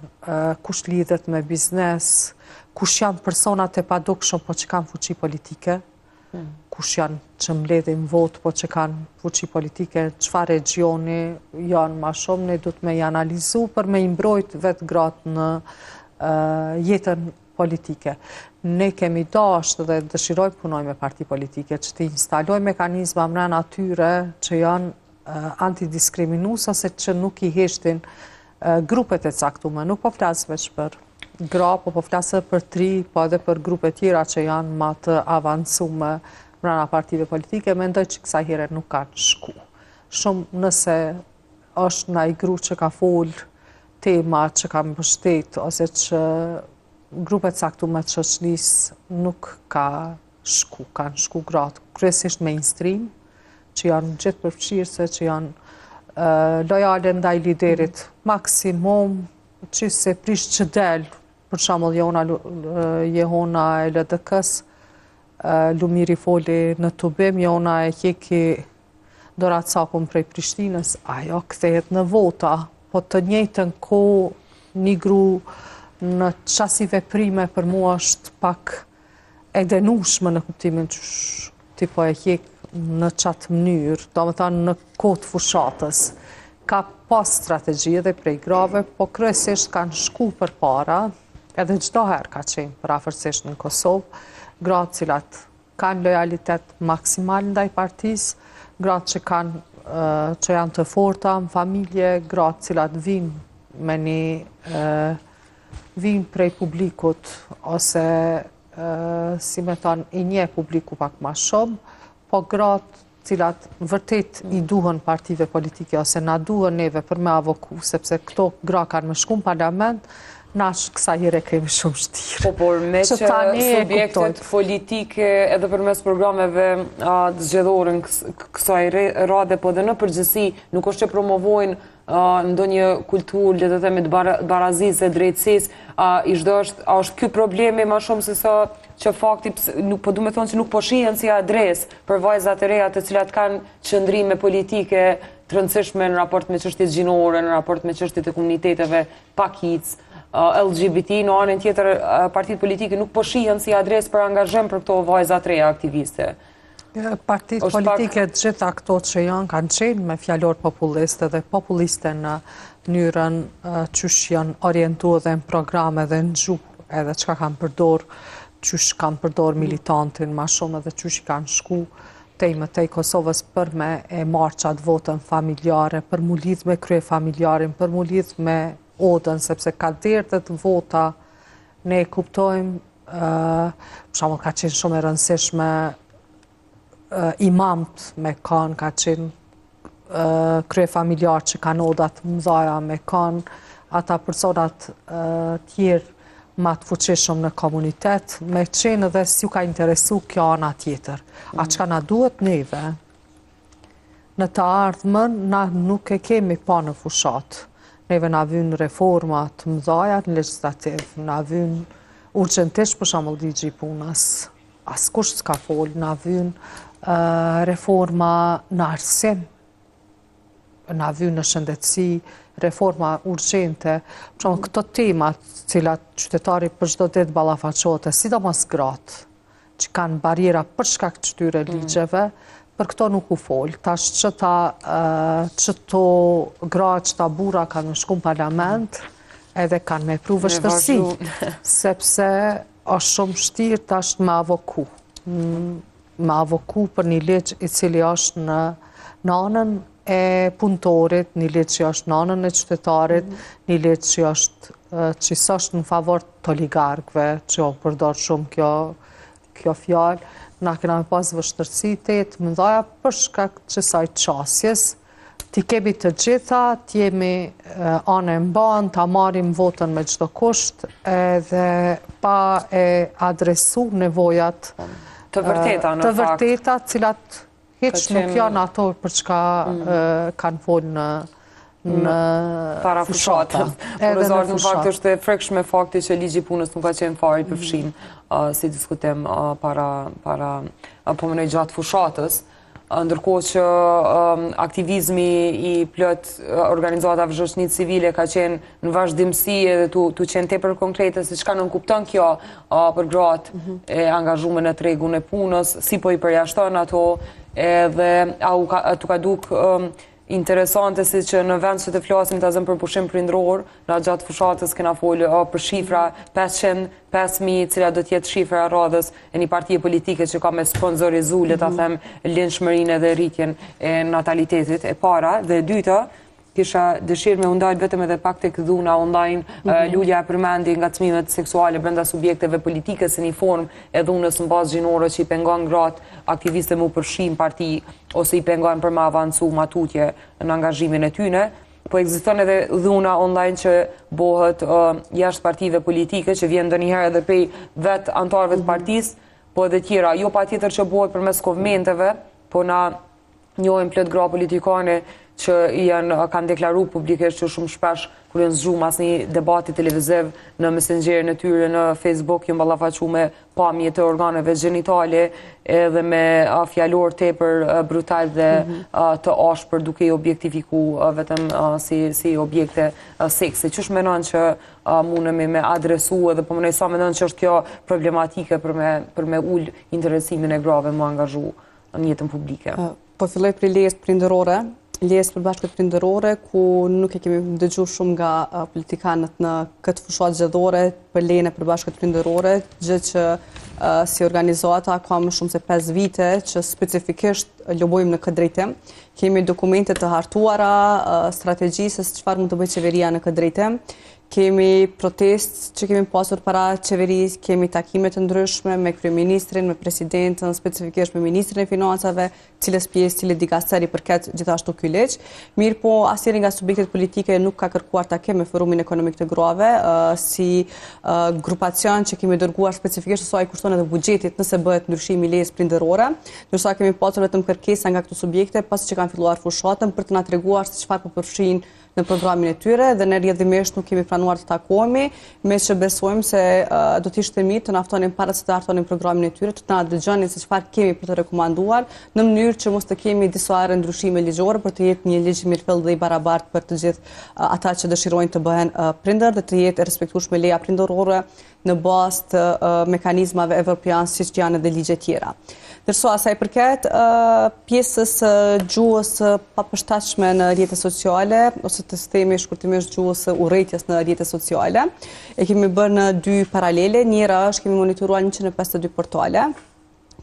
kush lidhet me biznes, kush janë personat e padukshëm po që kanë fuqi politike, kush janë që mbledhin votë po që kanë fuqi politike, çfarë regioni janë ma shumë, ne duhet me i analizu për me i mbrojt vetë gratë në jetën politike. Ne kemi dashur dhe dëshirojmë punoj me parti politike që të instalojmë mekanizma brenda atyre që janë antidiskriminues ose që nuk i heshtin grupet e caktuara. Nuk po flas veç për gra, po flasë për tri, po edhe për grupe tjera që janë më të avancume brenda partive politike, mendoj që kësaj here nuk kanë shku. Shumë nëse është ndaj gru që ka fol tema që ka mbështet, ose që grupet caktuara të shoqërisë nuk ka shku, kanë shku gratë, kryesisht mainstream, që janë gjithë përfshirëse, që janë lojale ndaj liderit maksimum, që se prish që del, për shembull Jehona e LDK-s, Lumiri foli në Tubim, Jehona e Hjeki Dorat Sakun prej Prishtinës, ajo kthehet në vota, po të njëjtën kohë një gru në qasi veprime për mua është pak e denueshme në kuptimin që tipo e Hjek në qatë mënyrë, do me thënë në kohë të fushatës, ka pas strategji edhe prej grave, po kryesisht kanë shku për para, edhe çdo herë ka qenë parafërsisht në Kosovë, gratë cilat kanë lojalitet maksimal ndaj partisë, gratë që janë të forta në familje, gratë cilat vinë me vinë prej publikut, ose si me thënë i nje publiku pak ma shumë, po gratë cilat vërtet i duhen partive politike, ose na duhen neve për me avoku, sepse këto gra kanë më shku në parlament, nash kësa jere kemi shumë shtirë. Po, por me që subjektet politike edhe për mes programeve zgjedhore në kësaj rade, po dhe në përgjithësi, nuk është që promovojnë ndonjë kulturë, le të themi, të barazisë e drejtësisë, është ky problemi më shumë se sa që fakti, po du me thonë që nuk po shihen si adresë për vajzat e reja të cilat kanë qëndrime politike të rëndësishme në raport me çështjet gjinore, në raport me çështjet e komuniteteve pakic, LGBT, në anën tjetër partitë politike nuk po shihen si adresë për angazhim për këto vajzat reja aktiviste. Partitë politike të gjitha këto që janë kanë qenë me fjalor populiste dhe populiste në mënyrën qysh janë orientuar dhe në programe dhe në gjuhë, edhe çka kanë përdor, qysh kanë përdor militantin ma shumë edhe qysh kanë shku tej Kosovës për me e marqat votën familjare, për mu lidh me krye familjarin, për mu lidh me odën, sepse ka derdhet vota ne kuptojmë, për shembull ka qenë shumë e rëndësishme imamt me kanë, ka qenë krye familjar që kanë odat mëdhaja me kanë, ata personat tjerë ma të fuqishëm në komunitet, me qenë edhe si ju ka interesu kjo ana tjetër. A çka na duhet neve, në të ardhmen, na nuk e kemi pa në fushat. Neve na vynë reformat mëdhaja në legislativ, na vynë urgjentisht për shembull ligji i punës, askush s'ka fol, na vynë reforma në arsim, na vynë në shëndetësi, reforma urgjente, këto temat cilat qytetari për çdo ditë ballafaqohet, sidomos gratë, që kanë barjera për shkak të këtyre ligjeve, për këto nuk u fol. Tash çto gra, çta burra kanë shku në parlament, edhe kanë me pru vështërsi, sepse është shumë vështirë tash me avoku. Me avoku për një ligj i cili është në anën e punëtorit, një ligj që është në anën e qytetarit, një ligj që është në favor të oligarkëve, që o përdor shumë kjo fjalë, na kena me pas vështërsi të mëdhaja për shkak të kësaj çësjes. Ti kemi të gjitha, ti jemi anë e mban, ta marrim votën me çdo kusht, edhe pa e adresu nevojat të vërteta, në fakt. Të vërteta, cilat hiç nuk janë ato për çka kanë folë në para fushatës. Profesor, në fakt është e frikshme fakti që ligji i punës nuk ka qenë fare i përfshim si diskutim po më gjatë fushatës, ndërkohë që aktivizmi i plot organizatave shoqërisë civile ka qenë në vazhdimsi edhe tu qenë tepër konkrete se çka nuk kupton kjo për gratë e angazhuar në tregun e punës, si po i përjashton ato, edhe tu ka duk interesante si që në vend që të flasim të azëm për pushim prindror, në gjatë fushatës kena folë për shifra 500.000, cila do tjetë shifra radhës e një partije politike që ka me sponsorizu, le ta them, lindshmërinë dhe rritjen e natalitetit e para, dhe dyta, kisha dëshirë me undajt vetëm edhe pak të këdhuna online, lulja e përmendi ngacmimet seksuale brenda subjekteve politike se një form e dhunës në bazë gjinore që i pengon gratë aktiviste mu përshim parti ose i pengon për ma avancu matutje në angazhimin e tyne, po ekziston edhe dhuna online që bohet jashtë partive politike që vjen ndonjëherë edhe prej vetë antarëve të partisë, po edhe tjera, jo pa tjetër që bohet përmes kovmenteve, po na njohim plot gra politikane që kanë deklaru publikisht që shumë shpesh kur janë zgjuar mas një debati televiziv në Messengerin e tyre në Facebook, janë ballafaqur me pamje të organeve gjenitale edhe me fjalor tepër brutal dhe të ashpër duke i objektifikuar vetëm si objekte seksi. Qysh mendon që mundemi me adresu edhe po mendoj sa mendon që është kjo problematike për me ul interesimin e grave më angazhu në jetën publike? Po filloj për lejes prindërore, lejes për bashkët prindërore, ku nuk e kemi dëgju shumë nga politikanët në këtë fushat zgjedhore për lejen e përbashkët prindërore, gjë që si organizata ka më shumë se 5 vite që specifikisht lobojmë në këtë drejtim. Kemi dokumente të hartuara, strategji se çfarë mund të bëjë qeveria në këtë drejtim. Kemi protestë që kemi pasur para qeverisë, kemi takime të ndryshme me kryeministrin, me presidentën, specifikisht me ministrin e financave, cilës pjesë, cilë dikasteri përket gjithashtu ky ligj. Mirë po, asnjëri nga subjektet politike nuk ka kërkuar takim me Forumin Ekonomik të Grave, si grupacion që kemi dërguar specifikisht asaj kushton edhe buxhetit nëse bëhet ndryshimi i lejes prindërore, ndërsa kemi pasur vetëm kërkesa nga këto subjekte pasi që kanë filluar fushatën për të na treguar se çfarë po përfshin në programin e tyre dhe ne rrjedhimisht nuk kemi planuar të takohemi, me që besojmë se do të ishte mirë të na ftonin para se të hartonin programin e tyre, të na dëgjonin se çfarë kemi për të rekomanduar, në mënyrë që mos të kemi disa herë ndryshime ligjore për të jetë një ligj mirëfill dhe i barabartë për të gjithë ata që dëshirojnë të bëhen prindër dhe të jetë e respektueshme leja prindërore në bazë të mekanizmave evropian siç janë edhe ligje tjera. Ndërsa asaj përket pjesës gjuhës papërshtatshme në rrjetet sociale ose të themi shkurtimisht gjuhës urrëties në rrjetet sociale, e kemi bërë në dy paralele. Njëra është kemi monitoruar 152 portale,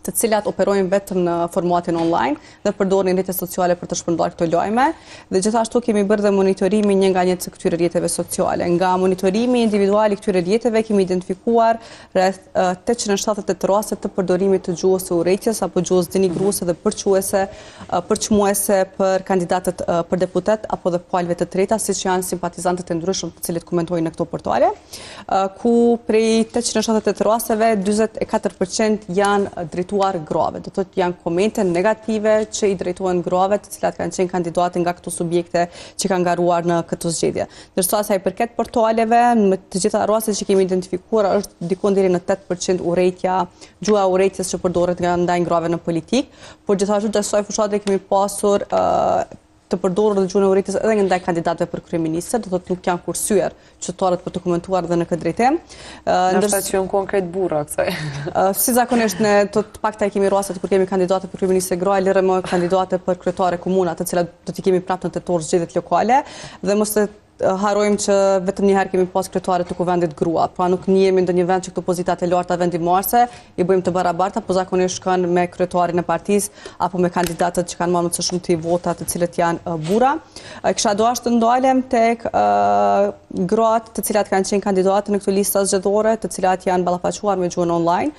të cilat operojnë vetëm në formatin online dhe përdorin rrjetet sociale për të shpërndarë këto lajme. Dhe gjithashtu kemi bërë dhe monitorimin një nga një të këtyre rrjeteve sociale. Nga monitorimi individual i këtyre rrjeteve kemi identifikuar rreth 878 raste të përdorimit të gjuhës së urrëties apo gjuhës denigruese dhe përçmuese për kandidatët për deputet apo dhe palëve të treta, siç janë simpatizantët e ndryshëm të cilët komentojnë në këto portale, ku prej 878 rasteve 44% janë drejtuar grave. Do të thotë janë komente negative që i drejtohen grave, të cilat kanë qenë kandidate nga këto subjekte që kanë garuar në këtë zgjedhje. Ndërsa sa i përket portaleve, në të gjitha rastet që kemi identifikuar është diku deri në 8% urrëtia, gjuha e urrëties që përdoret nga ndaj grave në politik, por gjithashtu të asaj fushate kemi pasur të përdorur dhe gjuhën e urrëties edhe nga ndaj kandidatëve për kryeministër, do thotë nuk janë kursyer qytetarët për të komentuar dhe në këtë drejtim. Ndërsa që janë konkret burra kësaj. Si zakonisht ne të pakta kemi rastet kur kemi kandidate për kryeministër gra, lërë më kandidate për kryetare komuna, të cilat do t'i kemi prapë në tetor zgjedhjet lokale dhe mos të harrojmë që vetëm një herë kemi pas kryetare të kuvendit grua, pra nuk njihemi ndonjë vend që këto pozitat e larta vendimarrëse i bëjmë të barabarta, po zakonisht kanë me kryetarin e partisë apo me kandidatët që kanë marrë më të shumti vota, të cilët janë burra. Kisha dashur të ndalem tek gratë të cilat kanë qenë kandidate në këtë listë zgjedhore, të cilat janë ballafaqohuar me gjuhën online,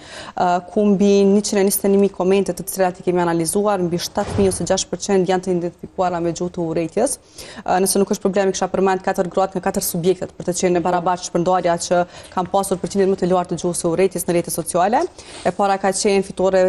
ku mbi 121.000 komente të cilat i kemi analizuar, mbi 7.000 ose 6% janë të identifikuara me gjuhë të urrëties. Nëse nuk është problem, kisha përmend 4 gratë nga 4 subjektet për të qenë në barabartë shpërndarja që kanë pasur përqindjet më të lartë të gjuhës së urrëties në rrjetet sociale. E para ka qenë fitore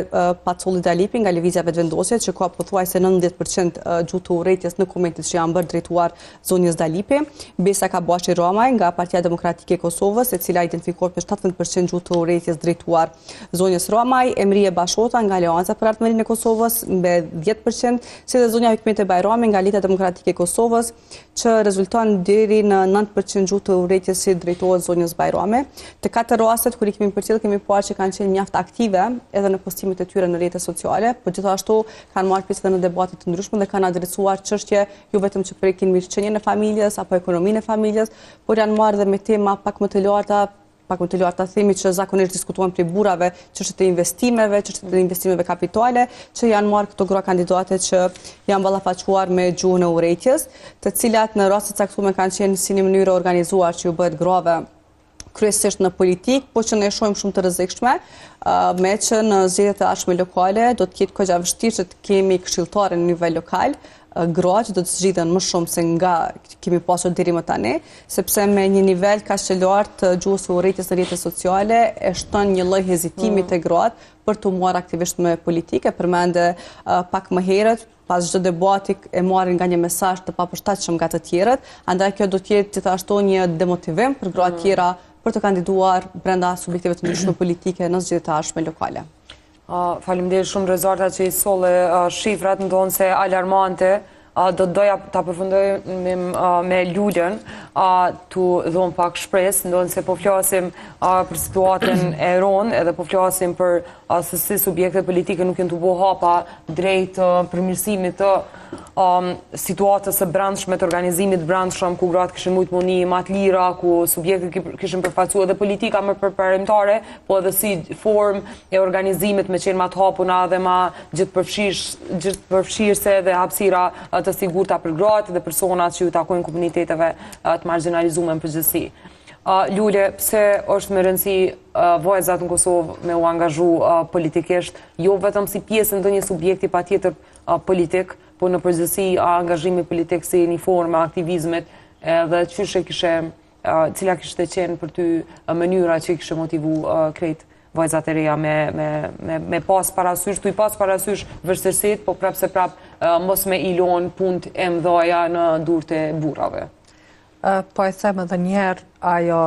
Pacolli Dalipi nga Lëvizja Vetëvendosje, që ka pothuajse 90% gjuhë të urrëties në komentet që janë bërë drejtuar zonjës Dalipi. Besa Kabashi Ramaj nga Partia Demokratike e Kosovës, e cila identifikuar me 70% gjuhë të urrëties drejtuar zonjës Ramaj. Emrie Bashota nga Aleanca për Ardhmërinë e Kosovës me 10%, si dhe zonja Hikmete Bajrami nga Lidhja Demokratike e Kosovës, që rezulton deri në 9% gjuhë të urrëties si drejtohet zonjës Bajrami. Të katër rastet kur i kemi përcjell kemi parë që kanë qenë mjaft aktive edhe në postimet e tyre në rrjetet sociale, por gjithashtu kanë marrë pjesë edhe në debate të ndryshme dhe kanë adresuar çështje jo vetëm që prekin mirëqenien e familjes apo ekonominë e familjes, por janë marrë dhe me tema pak më të larta, themi që zakonisht diskutohen prej burrave, çështjet e investimeve kapitale, që janë marrë këto gra kandidate që janë ballafaqohuar me gjuhën e urrëties, të cilat në raste të caktuara kanë qenë si në mënyrë organizuar që u bëhet grave kryesisht në politik, po që ne shohim shumë të rrezikshme, me që në zgjedhjet e ardhshme lokale do të jetë goxha vështirë që të kemi këshilltare në nivel lokal, gra që do të zgjidhen më shumë se nga kemi pasur deri më tani, sepse me një nivel kaq të lartë të gjuhës së urrëties në rrjetet sociale e shton një lloj hezitimi te gratë për të marrë aktivisht me politike. Përmende pak më herët, pas çdo debati e marrin nga një mesazh të papërshtatshëm nga të tjerët, andaj kjo do të jetë gjithashtu një demotivim për gra të tjera për të kandiduar brenda subjekteve të ndryshme politike në zgjedhjet e ardhshme lokale. Faleminderit shumë Rezarta që i solle shifrat, ndonë se alarmante. Do të doja ta përfundoj me Lulën, tu dhon pak shpresë, ndonë se po flasim për situatën e ronë edhe po flasim për se si subjekte politike nuk janë të bëu hapa drejt përmirësimit të situatës së brendshme, të organizimit brendshëm, ku gratë kishin mujt muni më të lira, ku subjektet kishin përfaqësuar edhe politika më përparimtare, po edhe si formë e organizimit me qenë më të hapuna dhe më gjithëpërfshirëse dhe hapësira të të sigurta për gratë dhe personat që ju takojnë komuniteteve të marginalizuar në përgjithësi. Lule, pse është me rëndësi vajzat në Kosovë me u angazhu politikisht, jo vetëm si pjesë në një subjekti patjetër politik, po në përgjithësi angazhimi politik si një formë aktivizmit dhe cila kishte qenë për ty mënyra që i kishe motivu krejt vajzat e reja me pas parasysh, tu i pas parasysh vështërsit, po prap se prap mos me ilon punt e mdhaja në durët e burrave. Po e them edhe njerë, ajo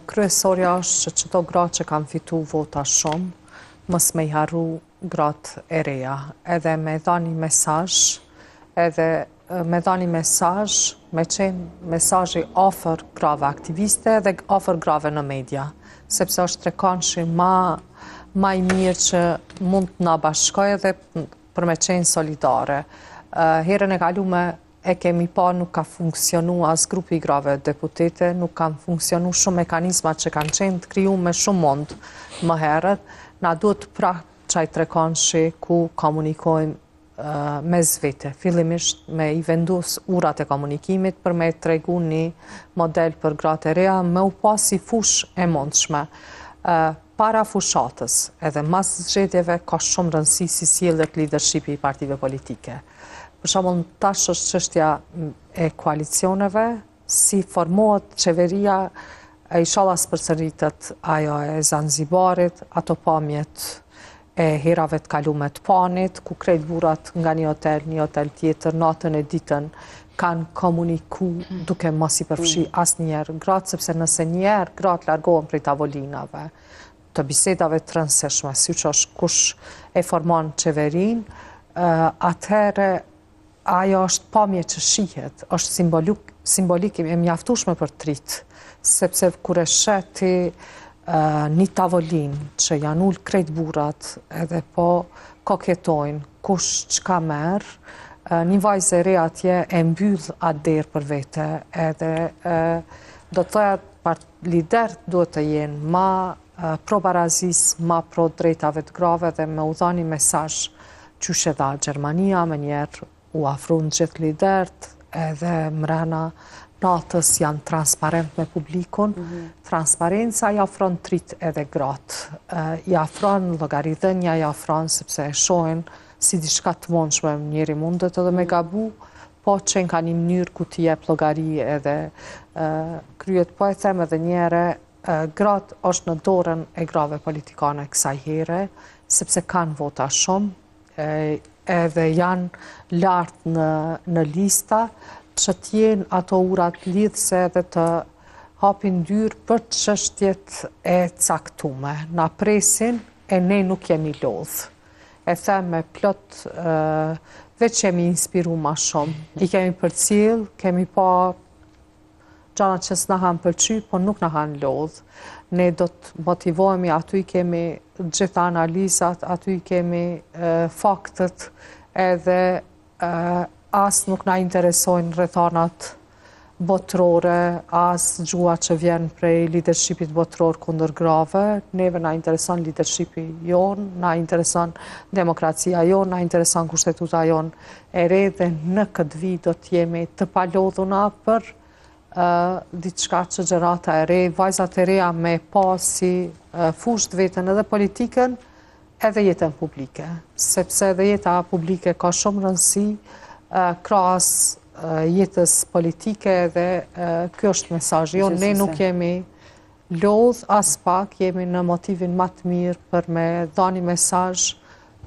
kryesorja është që qëto gratë që kanë fitu vota shumë, mos me i harru gratë e reja, edhe me dhani mesazh, me qenë mesazhi ofër grave aktiviste dhe ofër grave në media, sepse është trekonshi ma i mirë që mund të na bashkojë dhe për me qenë solidare. Herën e kalume e kemi pa nuk ka funksionu as grupi i grave deputete, nuk kanë funksionu shumë mekanizmat që kanë qenë të kriju me shumë mund më herët. Na duhet pra qaj trekonshi ku komunikojmë mes vete, fillimisht me i vendus urat e komunikimit për me tregu një model për gratë e reja me u pasi fush e mundshme. Para fushatës edhe mas zgjedhjeve ka shumë rëndësi si sjelljet leadershipi i partive politike. Për shembull, tash është çështja e koalicioneve, si formohet qeveria, inshallah përsëritet ajo e Zanzibarit, ato pamjet e herave të kalume të Panit, ku krejt burrat nga një hotel tjetër, natën e ditën, kanë komuniku duke mos i përfshi asnjëherë gratë, sepse nëse njerë gratë largohen prej tavolinave, të bisedave të rëndësishme, siç është kush e formon qeverin, atëherë ajo është pamje që shihet, është simbolik e mjaftueshme për trit, sepse kur e sheti një tavolin që janë ullë krejt burrat edhe po koketojnë kush çka merr, një vajzë e re atje e mbyll atë derë për vete, edhe do të thoya liderët duhet të jenë ma pro barazis, ma pro drejtave të grave dhe me u dhani mesazh qysh e dha Gjermania, me njerë u afrun gjithë liderët, edhe mrena natës janë transparent me publikun. Transparenca i afron trit edhe gratë. I afron llogaridhënia, i afron sepse e shohin si diçka të mundshme, njeri mundet edhe me gabu, po që ka një mënyrë ku t'i jep llogari edhe kryet. Po e them edhe njëre, gratë është në dorën e grave politikane kësaj here, sepse kanë vota shumë, edhe janë lartë në lista, që t'jenë ato urat lidhse dhe të hapin dyrë për çështjet e caktume. Na presin e ne nuk jemi lodhë. E them me plot, veç jemi inspiru ma shumë. I kemi përcjell, kemi pa gjanat që s'na kanë pëlqy, po nuk na kanë lodhë. Ne do të motivohemi, aty i kemi gjitha analizat, aty i kemi faktet, edhe as nuk na interesojnë rrethanat botërore, as gjua që vjen prej leadershipit botëror kundër grave. Neve na intereson leadershipi jon, na intereson demokracia jon, na intereson kushtetuta jon e re, dhe në këtë vit do të jemi të palodhuna për diçka që gjerata e re, vajzat e reja me pa si fush të vetën edhe politikën, edhe jetën publike. Sepse edhe jeta publike ka shumë rëndësi, krahas jetës politike, dhe kjo është mesazhi jonë. Ne nuk jemi lodh as pak, jemi në motivin më të mirë për me dhani mesazh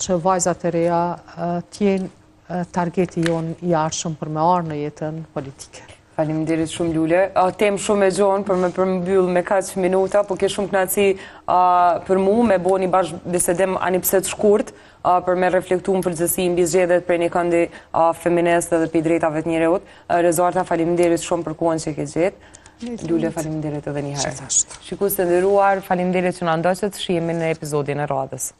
që vajzat e reja t'jenë targeti jonë i arshëm për me arë në jetën politike. Faleminderit shumë Lule. Temë shumë e gjonë për me përmbyll me kaq minuta, po ke shumë kënaqësi për mu me bo një bashkë bisedim anipse të shkurt, për me reflektu në përgjithësi mbi zgjedhjet prej një këndi feminist dhe për drejtave të njerëzit. Rezarta, faleminderit shumë për kohën që ke gjetë. Lule, faleminderit edhe një herë. Shikues të nderuar, faleminderit që na ndoqët, shihemi në episodin e radhës.